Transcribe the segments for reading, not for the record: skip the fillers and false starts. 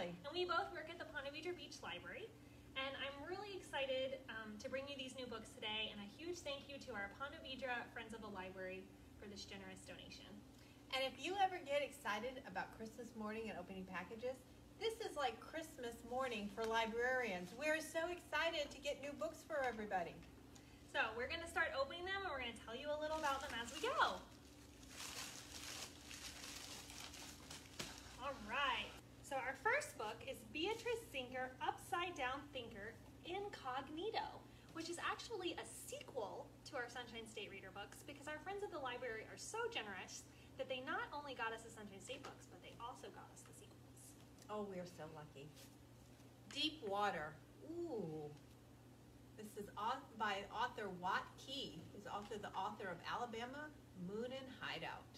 Really? And we both work at the Ponte Vedra Beach Library. And I'm really excited to bring you these new books today, and a huge thank you to our Ponte Vedra Friends of the Library for this generous donation. And if you ever get excited about Christmas morning and opening packages, this is like Christmas morning for librarians. We're so excited to get new books for everybody. So we're going to start opening them, and we're going to tell you a little about them as we go. All right. So our first book is Beatrice Zinker, Upside Down Thinker, Incognito, which is actually a sequel to our Sunshine State Reader books because our friends at the library are so generous that they not only got us the Sunshine State books, but they also got us the sequels. Oh, we're so lucky. Deep Water. Ooh. This is by author Watt Key, who's also the author of Alabama, Moon and Hideout.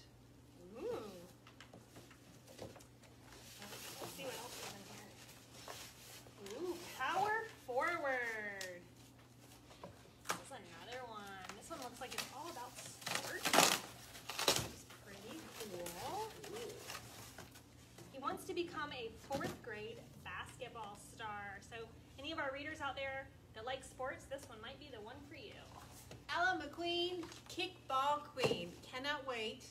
Ooh. Let's see what else is in here. Ooh, Power Forward. This is another one. This one looks like it's all about sports. It's pretty cool. Ooh. He wants to become a 4th grade basketball star. So any of our readers out there that like sports, this one might be the one for you. Ella McQueen, Kickball Queen. Cannot wait.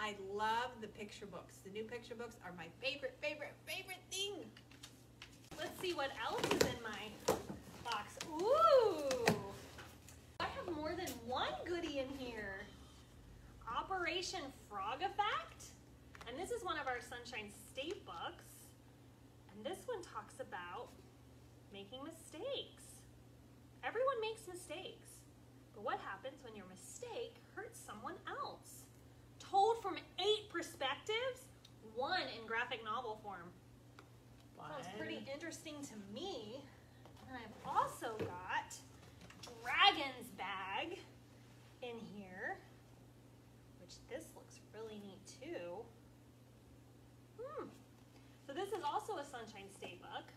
I love the picture books. The new picture books are my favorite thing. Let's see what else is in my box. Ooh! I have more than one goodie in here. Operation Frog Effect. And this is one of our Sunshine State books. And this one talks about making mistakes. Everyone makes mistakes. But what happens when your mistake hurts someone else? Told from 8 perspectives, 1 in graphic novel form. Sounds pretty interesting to me. And I've also got Dragon's Bag in here, which this looks really neat too. So this is also a Sunshine State book,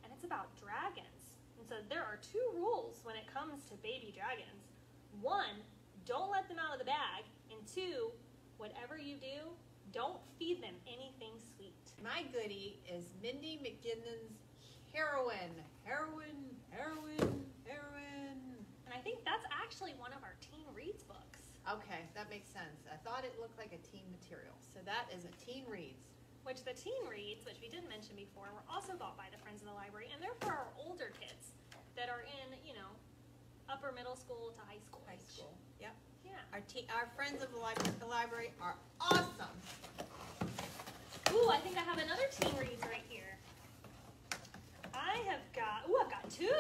and it's about dragons. And so there are 2 rules when it comes to baby dragons. 1, don't let them out of the bag, and 2, whatever you do, don't feed them anything sweet. My goodie is Mindy McGinnon's Heroine. And I think that's actually one of our teen reads books. Okay, that makes sense. I thought it looked like a teen material. So that is a teen reads. Which the teen reads, which we didn't mention before, were also bought by the Friends of the Library, and they're for our older kids that are in, upper middle school to high school. High school, yep. Yeah. Our friends of the library are awesome. Ooh, I think I have another teen reads right here. I've got 2.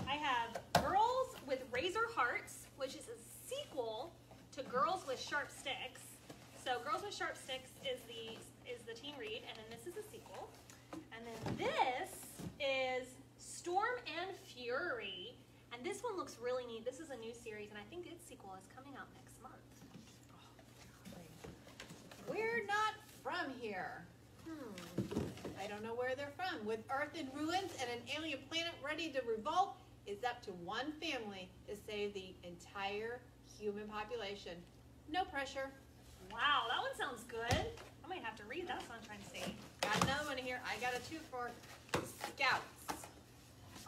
I have Girls with Razor Hearts, which is a sequel to Girls with Sharp Sticks. So Girls with Sharp Sticks is the teen read, and then this is a sequel. And then this is Storm and Fury. And this one looks really neat. This is a new series, and I think its sequel is coming out next month. We're not from here. I don't know where they're from. With Earth in ruins and an alien planet ready to revolt, it's up to one family to save the entire human population. No pressure. Wow, that one sounds good. I might have to read that Sunshine State. Got another one here. I got a 2 for Scouts.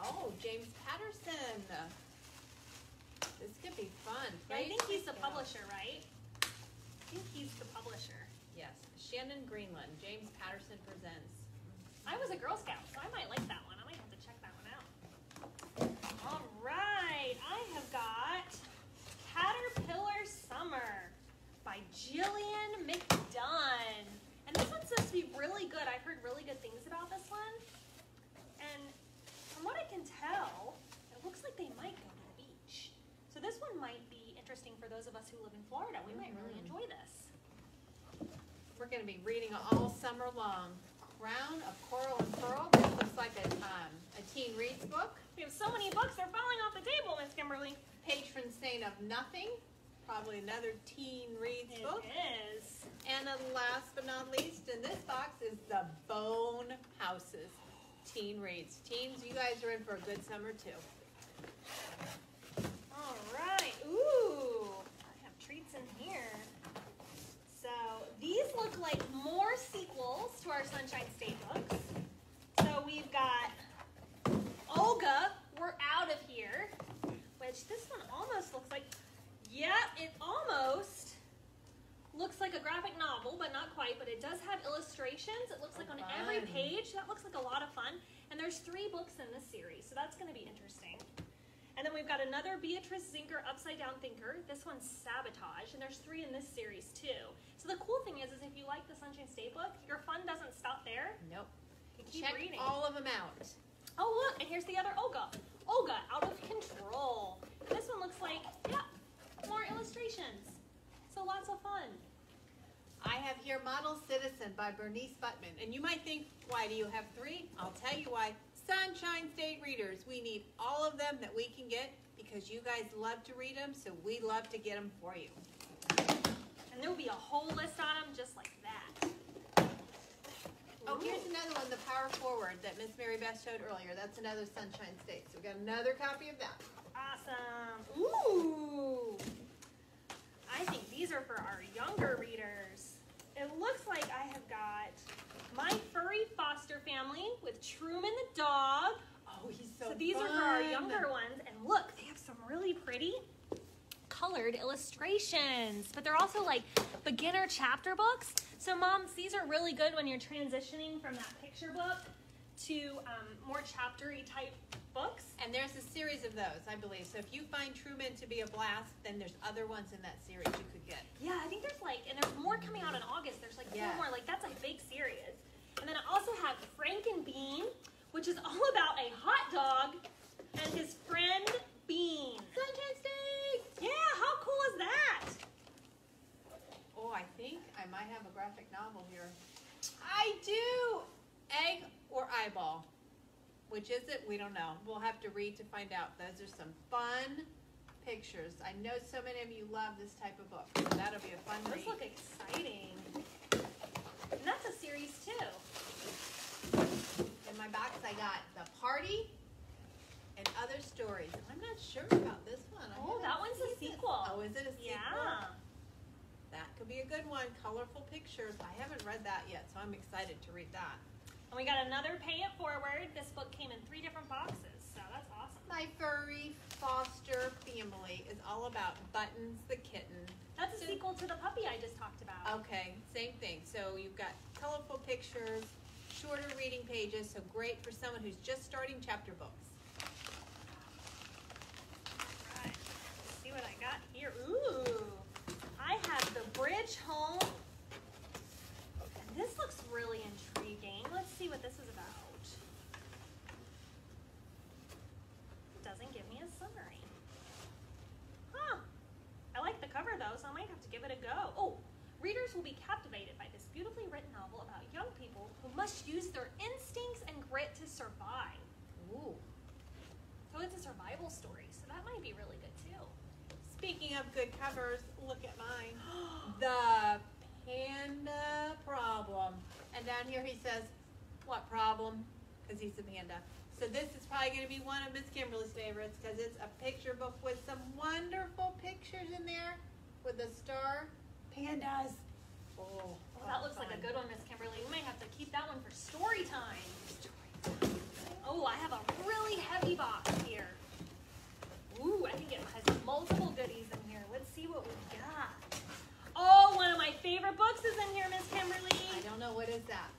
Oh, James Patterson. This could be fun. Yeah, I think he's the publisher, right? I think he's the publisher. Yes. Shannon Greenland. James Patterson presents. I was a Girl Scout, so I might like that one. I might have to check that one out. All right, I have got Caterpillar Summer by Jillian McDunn. And this one's supposed to be really good. I've heard really good things about this one. And from what I can tell, it looks like they might go to the beach. So this one might be interesting for those of us who live in Florida. We might really enjoy this. We're going to be reading all summer long. Crown of Coral and Pearl. This looks like a teen reads book. We have so many books, they're falling off the table, Miss Kimberly. Patron Saint of Nothing. Probably another teen reads book. It is. And last but not least in this box is The Bone Houses. Teen reads. Teens, you guys are in for a good summer too. All right. Ooh, I have treats in here. So these look like more sequels to our Sunshine State books. website, but it does have illustrations. It looks like on every page. That looks like a lot of fun. And there's 3 books in this series, so that's going to be interesting. And then we've got another Beatrice Zinker Upside Down Thinker. This one's Sabotage, and there's 3 in this series too. So the cool thing is if you like the Sunshine State book, your fun doesn't stop there. Nope. You keep Check reading. all of them out. Oh look, and here's the other Olga. Olga, Out of Control. This one looks like, yeah, more illustrations. So lots of fun. I have here Model Citizen by Bernice Buttman. And you might think, why do you have 3? I'll tell you why. Sunshine State readers, we need all of them that we can get because you guys love to read them, so we love to get them for you. And there'll be a whole list on them just like that. Oh, here's another one, The Power Forward, that Miss Mary Beth showed earlier. That's another Sunshine State. So we got another copy of that. Awesome. Ooh. I think these are for our younger readers. It looks like I have got My Furry Foster Family with Truman the dog. Oh, he's so fun. These are for our younger ones. And look, they have some really pretty colored illustrations. But they're also like beginner chapter books. So moms, these are really good when you're transitioning from that picture book to more chapter-y type books. And there's a series of those, I believe. So if you find Truman to be a blast, then there's other ones in that series you could get. Yeah, I think there's like, and there's more coming out in August. There's like 4 more. Like that's a big series. And then I also have Frank and Bean, which is all about a hot dog and his friend Bean. Sunshine State! Yeah, how cool is that? Oh, I think I might have a graphic novel here. I do! Egg or eyeball? Which is it? We don't know. We'll have to read to find out. Those are some fun pictures. I know so many of you love this type of book, so that'll be a fun read. Those look exciting. And that's a series too. In my box I got The Party and Other Stories. I'm not sure about this one. Oh, that one's a sequel. Oh, is it a sequel? Yeah. That could be a good one. Colorful pictures. I haven't read that yet, so I'm excited to read that. And we got another Pay It Forward. This book came in 3 different boxes, so that's awesome. My Furry Foster Family is all about Buttons the kitten. That's a sequel to the puppy I just talked about. Okay, same thing. So you've got colorful pictures, shorter reading pages, so great for someone who's just starting chapter books. All right, let's see what I got here. Ooh, I have The Bridge Home. And this looks really intriguing. Let's see what this is about. It doesn't give me a summary. Huh. I like the cover though, so I might have to give it a go. Oh, readers will be captivated by this beautifully written novel about young people who must use their instincts and grit to survive. Ooh. So it's a survival story, so that might be really good too. Speaking of good covers, look at mine. The Panda Problem. And down here he says, what problem? Because he's a panda. So this is probably going to be one of Miss Kimberly's favorites because it's a picture book with some wonderful pictures in there with the star pandas. Oh, Well, that looks like a good one, Miss Kimberly. We might have to keep that one for story time. Oh, I have a really heavy box here. Ooh, I think it has multiple goodies in here. Let's see what we got. Oh, one of my favorite books is in here, Miss Kimberly. I don't know, what is that?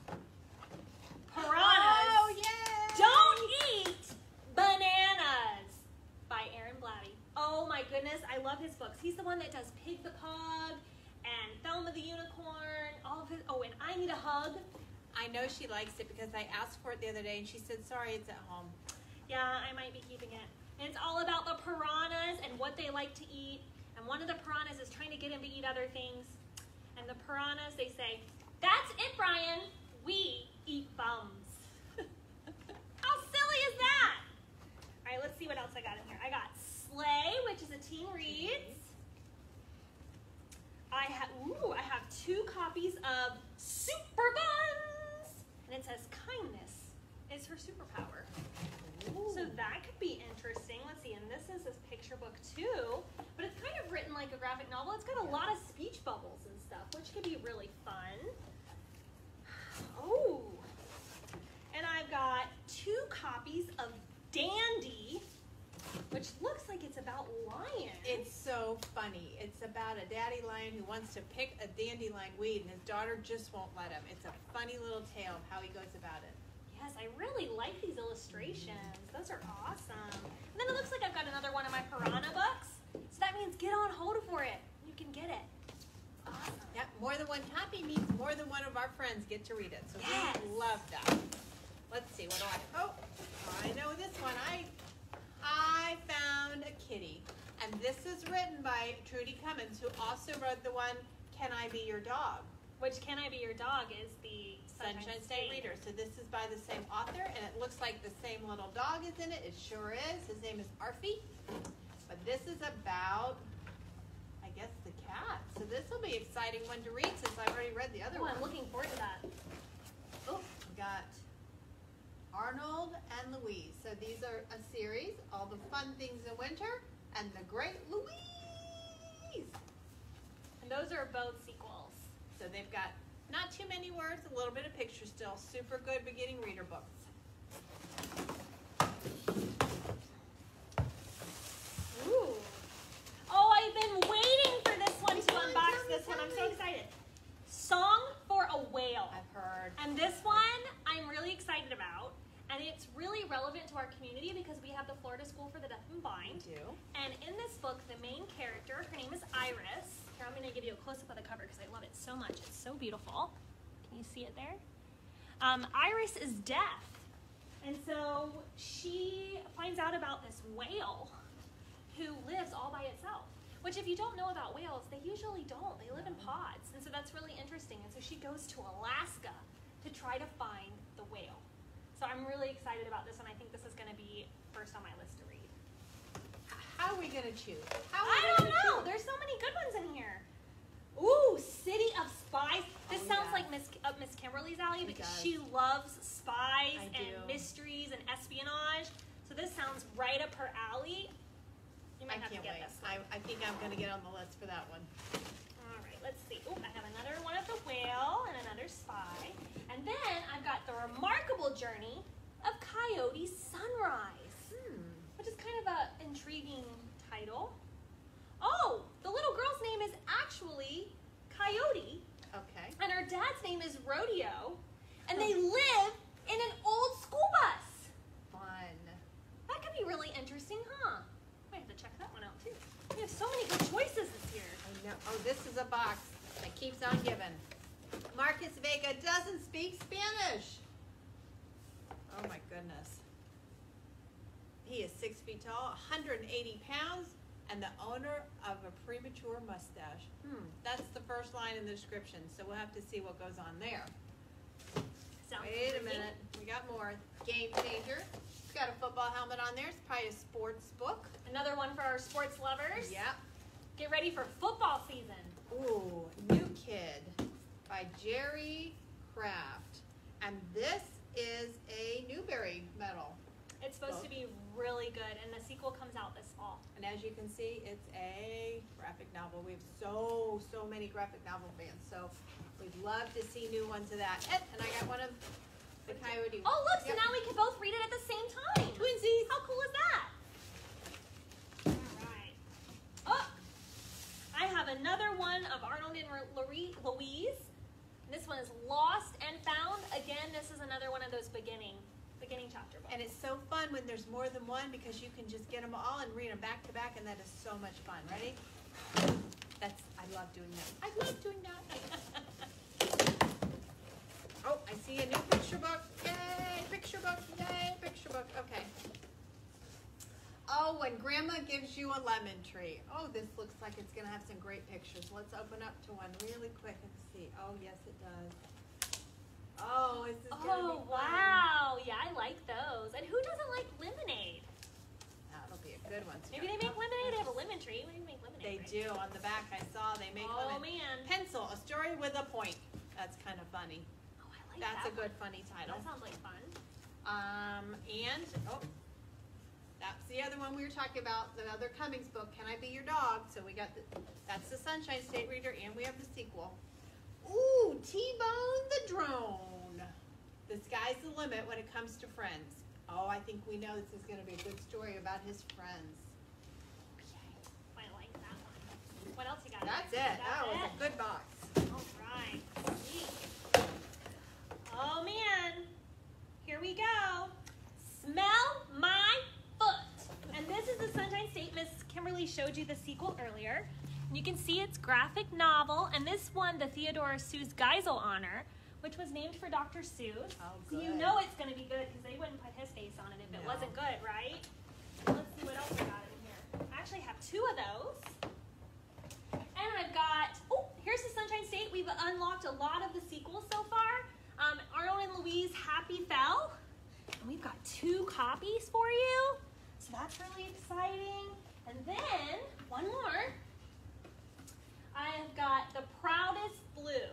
Piranhas. Oh, yeah! Don't Eat Bananas by Aaron Blatty. Oh my goodness, I love his books. He's the one that does Pig the Pug and Thelma the Unicorn, all of his, oh, and I Need a Hug. I know she likes it because I asked for it the other day and she said, sorry, it's at home. Yeah, I might be keeping it. And it's all about the piranhas and what they like to eat. And one of the piranhas is trying to get him to eat other things. And the piranhas, they say, that's it, Brian. We eat bums. How silly is that? All right, let's see what else I got in here. I got Slay, which is a teen reads. I have 2 copies of Super Buns. And it says kindness is her superpower. Ooh. So that could be interesting. Let's see, and this is this picture book too, but it's kind of written like a graphic novel. It's got a lot of speech bubbles and stuff, which could be really fun. Oh, and I've got 2 copies of Dandy, which looks like it's about lions. It's so so funny. It's about a daddy lion who wants to pick a dandelion weed, and his daughter just won't let him. It's a funny little tale of how he goes about it. Yes, I really like these illustrations. Those are awesome. And then it looks like I've got another one of my Piranha books. So that means get on hold for it. You can get it. Awesome. Yep, more than one copy means more than one of our friends get to read it. So Yes. we love that. Let's see, what do I, oh, I know this one. I found a kitty. And this is written by Trudy Cummins, who also wrote the one, Can I Be Your Dog? Which Can I Be Your Dog is the Sunshine State Reader. So this is by the same author, and it looks like the same little dog is in it. It sure is. His name is Arfie. But this is about, I guess, the cat. So this will be an exciting one to read since I've already read the other one. I'm looking forward to that. Oh, we got Arnold and Louise. So these are a series, All the Fun Things in Winter, and The Great Louise. And those are both sequels. So they've got not too many words, a little bit of picture still. Super good beginning reader books. Ooh. Oh, I've been waiting for this one to unbox this one. I'm so excited. Song for a Whale. I've heard. And this one I'm really excited about. And it's really relevant to our community because we have the Florida School for the Deaf and Blind. We do. And in this book, the main character, her name is Iris. Here, I'm going to give you a close-up of the cover because I love it so much. It's so beautiful. Can you see it there? Iris is deaf. And so she finds out about this whale who lives all by itself. Which, if you don't know about whales, they usually don't. They live in pods. And so that's really interesting. And so she goes to Alaska to try to find the whale. So I'm really excited about this, and I think this is going to be first on my list to read. How are we going to choose? I don't know. There's so many good ones in here. Ooh, City of Spies. This sounds like Miss Kimberly's alley because she loves spies and mysteries and espionage. So this sounds right up her alley. You might have to get this one. I think I'm going to get on the list for that one. All right, let's see. Oh, I have another one of the whale and another spy. And then I've got The Remarkable Journey of Coyote Sunrise, which is kind of an intriguing title. Oh, the little girl's name is actually Coyote. Okay. And her dad's name is Rodeo. And they live in an old school bus. Fun. That could be really interesting, huh? Might have to check that one out, too. We have so many good choices this year. I know. Oh, this is a box that keeps on giving. Marcus Vega doesn't speak Spanish. Oh my goodness. He is 6 feet tall, 180 pounds, and the owner of a premature mustache. That's the first line in the description, so we'll have to see what goes on there. Wait a minute. We got more. Game Changer. It's got a football helmet on there. It's probably a sports book. Another one for our sports lovers. Yep. Get ready for football season. Ooh, New Kid by Jerry Kraft. And this is a Newbery medal. It's supposed to be really good, and the sequel comes out this fall. And as you can see, it's a graphic novel. We have so many graphic novel fans. So we'd love to see new ones of that. And I got one of the Coyote. Oh, look, so now we can both read it at the same time. Twinsies. How cool is that? All right. Oh, I have another one of Arnold and Louise. This one is Lost and Found. Again, this is another one of those beginning chapter books. And it's so fun when there's more than one because you can just get them all and read them back to back, and that is so much fun. Ready? I love doing that. I love doing that. Oh, I see a new picture book. Yay, picture book. Yay, picture book. Okay. Oh, when Grandma gives you a lemon tree. Oh, this looks like it's going to have some great pictures. Let's open up to one really quick and see. Oh, yes, it does. Oh, this is going to be fun. Wow. Yeah, I like those. And who doesn't like lemonade? That'll be a good one. Maybe they make lemonade. They have a lemon tree. We make lemonade. They right? do. On the back, I saw they make lemon. Oh, man. Pencil, a story with a point. That's kind of funny. Oh, I like That's that a good, one. funny title. That sounds like fun. That's the other one we were talking about, the other Cummings book, Can I Be Your Dog? So we got that's the Sunshine State Reader, and we have the sequel. Ooh, T-Bone the Drone. The sky's the limit when it comes to friends. Oh, I think we know this is going to be a good story about his friends. Okay. I like that one. What else you got? That's there? it. That was a good box. All right. Sweet. Oh man. Here we go. Smell my foot. And this is the Sunshine State. Miss Kimberly showed you the sequel earlier. And you can see it's graphic novel, and this won the Theodore Seuss Geisel Honor, which was named for Dr. Seuss. Oh, so you good. know it's going to be good because they wouldn't put his face on it if it wasn't good, right? Let's see what else I got in here. I actually have 2 of those. And I've got, oh, here's the Sunshine State. We've unlocked a lot of the sequels so far. Arnold and Louise Happy Fell. And we've got 2 copies for you. So that's really exciting. And then, one more. I have got The Proudest Blue.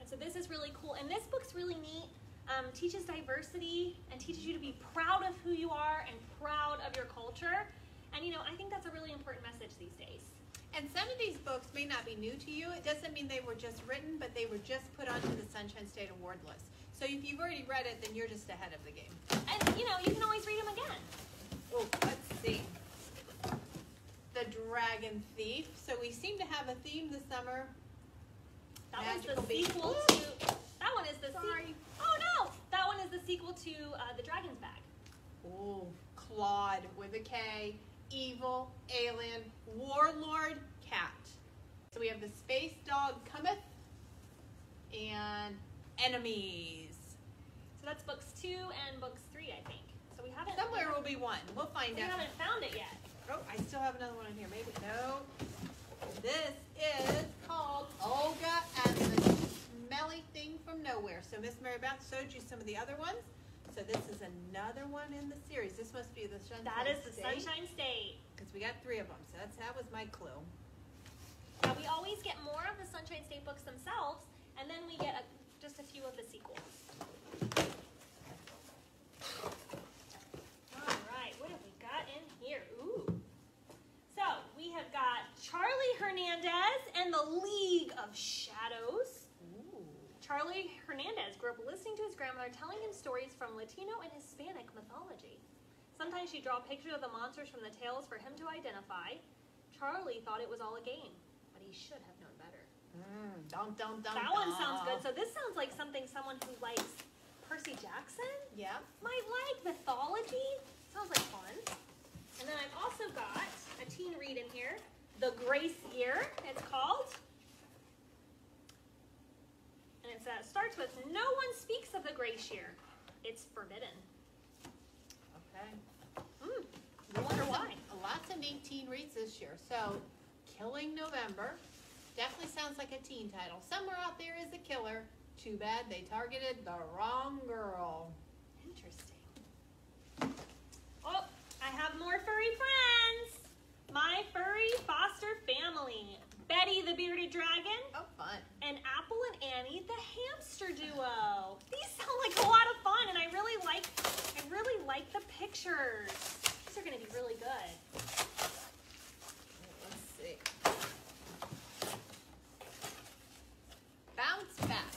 And so this is really cool. And this book's really neat. Teaches diversity and teaches you to be proud of who you are and proud of your culture. And you know, I think that's a really important message these days. And some of these books may not be new to you. It doesn't mean they were just written, but they were just put onto the Sunshine State Award list. So if you've already read it, then you're just ahead of the game. And you know, you can always read them again. Oh, let's see. The Dragon Thief. So we seem to have a theme this summer. That Magical was the beast. sequel to. That one is the Sorry. Oh no! That one is the sequel to The Dragon's Bag. Oh, Claude with a K. Evil, alien, warlord, cat. So we have the space dog cometh and enemies. So that's books 2 and books 3, I think. So we haven't. Somewhere will be one. We'll find We out. haven't found it yet. Oh, I still have another one in here. Maybe. No. This is called Olga and the Smelly Thing from Nowhere. So Miss Mary Beth showed you some of the other ones. So this is another one in the series. This must be the Sunshine State. That is the Sunshine State. Because we got 3 of them. So that was my clue. Now we always get more of the Sunshine State books themselves, and then we get just a few of the sequels. All right, what have we got in here? Ooh. So we have got Charlie Hernandez and the League of Shadows. Ooh. Charlie Hernandez grew up listening to his grandmother telling him stories from Latino and Hispanic mythology. Sometimes she'd draw pictures of the monsters from the tales for him to identify. Charlie thought it was all a game, but he should have known better. Dum, dum, dum, That one sounds good. So this sounds like someone who likes Percy Jackson Yeah. might like. Mythology sounds like fun. And then I've also got a teen read in here, The Grace Year, it's called. And it starts with, no one speaks of the Grace Year. It's forbidden. Okay. I wonder why. Lots of neat teen reads this year. So, Killing November. Definitely sounds like a teen title. Somewhere out there is a killer. Too bad they targeted the wrong girl. Interesting. Oh, I have more furry friends. My furry foster family. Betty the Bearded Dragon. Oh, fun. And Apple and Annie, the hamster duo. These sound like a lot of fun, and I really like the pictures. These are going to be really good. Let's see. Bounce Back.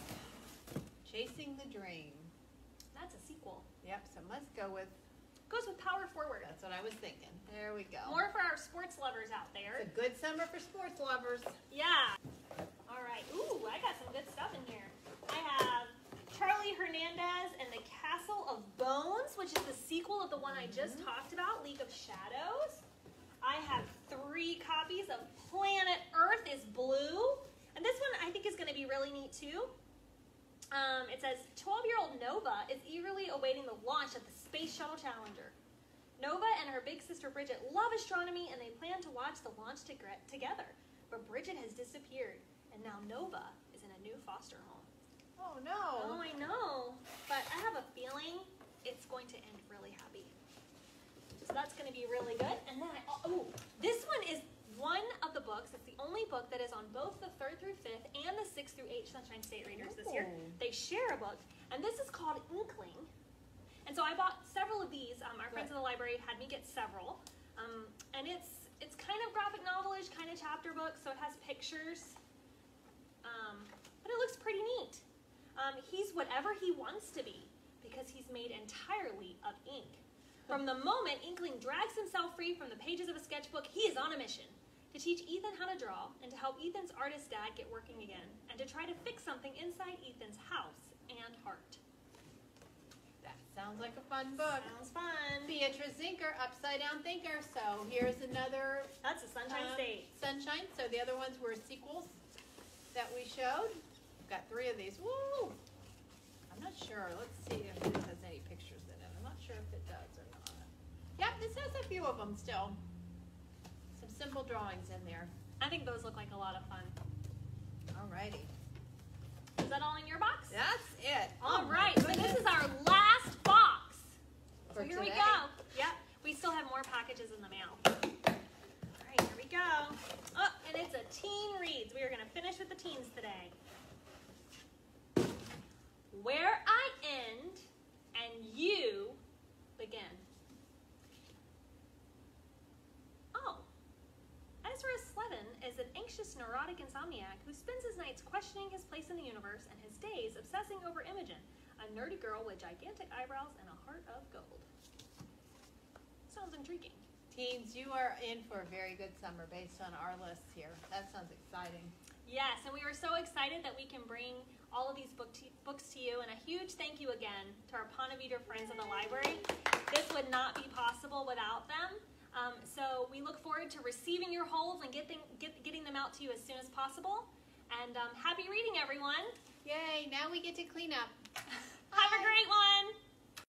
Chasing the Dream. That's a sequel. Yep, so let's go with, Goes with Power Forward. that's what I was thinking. There we go. More for our sports lovers out there. It's a good summer for sports lovers. Yeah. All right. Ooh, I got some good stuff in here. I have Charlie Hernandez and the Castle of Bones, which is the sequel of the one I just talked about, League of Shadows. I have 3 copies of Planet Earth is Blue. And this one I think is going to be really neat too. It says, 12-year-old Nova is eagerly awaiting the launch of the Space Shuttle Challenger. Nova and her big sister Bridget love astronomy, and they plan to watch the launch together. But Bridget has disappeared, and now Nova is in a new foster home. Oh, no. Oh, I know. But I have a feeling it's going to end really happy. So that's going to be really good. And then, this one is one of the books. It's the only book that is on both the 3rd through 5th and the 6th through 8th Sunshine State readers this year. Ooh. They share a book, and this is called Inkling. And so I bought several of these. Our friends in the library had me get several. And it's kind of graphic novel-ish, kind of chapter book, so it has pictures. But it looks pretty neat. He's whatever he wants to be because he's made entirely of ink. From the moment Inkling drags himself free from the pages of a sketchbook, he is on a mission. to teach Ethan how to draw and to help Ethan's artist dad get working again and to try to fix something inside Ethan's house and heart. That sounds like a fun book. Sounds fun. Beatrice Zinker, Upside Down Thinker. So here's another That's a Sunshine State. Sunshine. So the other ones were sequels that we showed. We've got 3 of these. Woo! I'm not sure. Let's see if it has any pictures in it. I'm not sure if it does or not. Yep, this has a few of them still. Some simple drawings in there. I think those look like a lot of fun. Alrighty. Is that all in your box? That's it. All right, so this is our last box. So For here we today. go. Yep, we still have more packages in the mail. All right, here we go. Oh, and it's a teen reads. We are going to finish with the teens today. Where I end and you begin. Oh. Ezra Slevin is an anxious, neurotic insomniac who spends his nights questioning his place in the universe and his days obsessing over Imogen, a nerdy girl with gigantic eyebrows and a heart of gold. Sounds intriguing. Teens, you are in for a very good summer based on our list here. That sounds exciting. Yes, and we were so excited that we can bring all of these books to you, and a huge thank you again to our Ponte Vedra friends at the library. This would not be possible without them. So we look forward to receiving your holds and getting them out to you as soon as possible. And happy reading, everyone. Yay, now we get to clean up. Have a great one.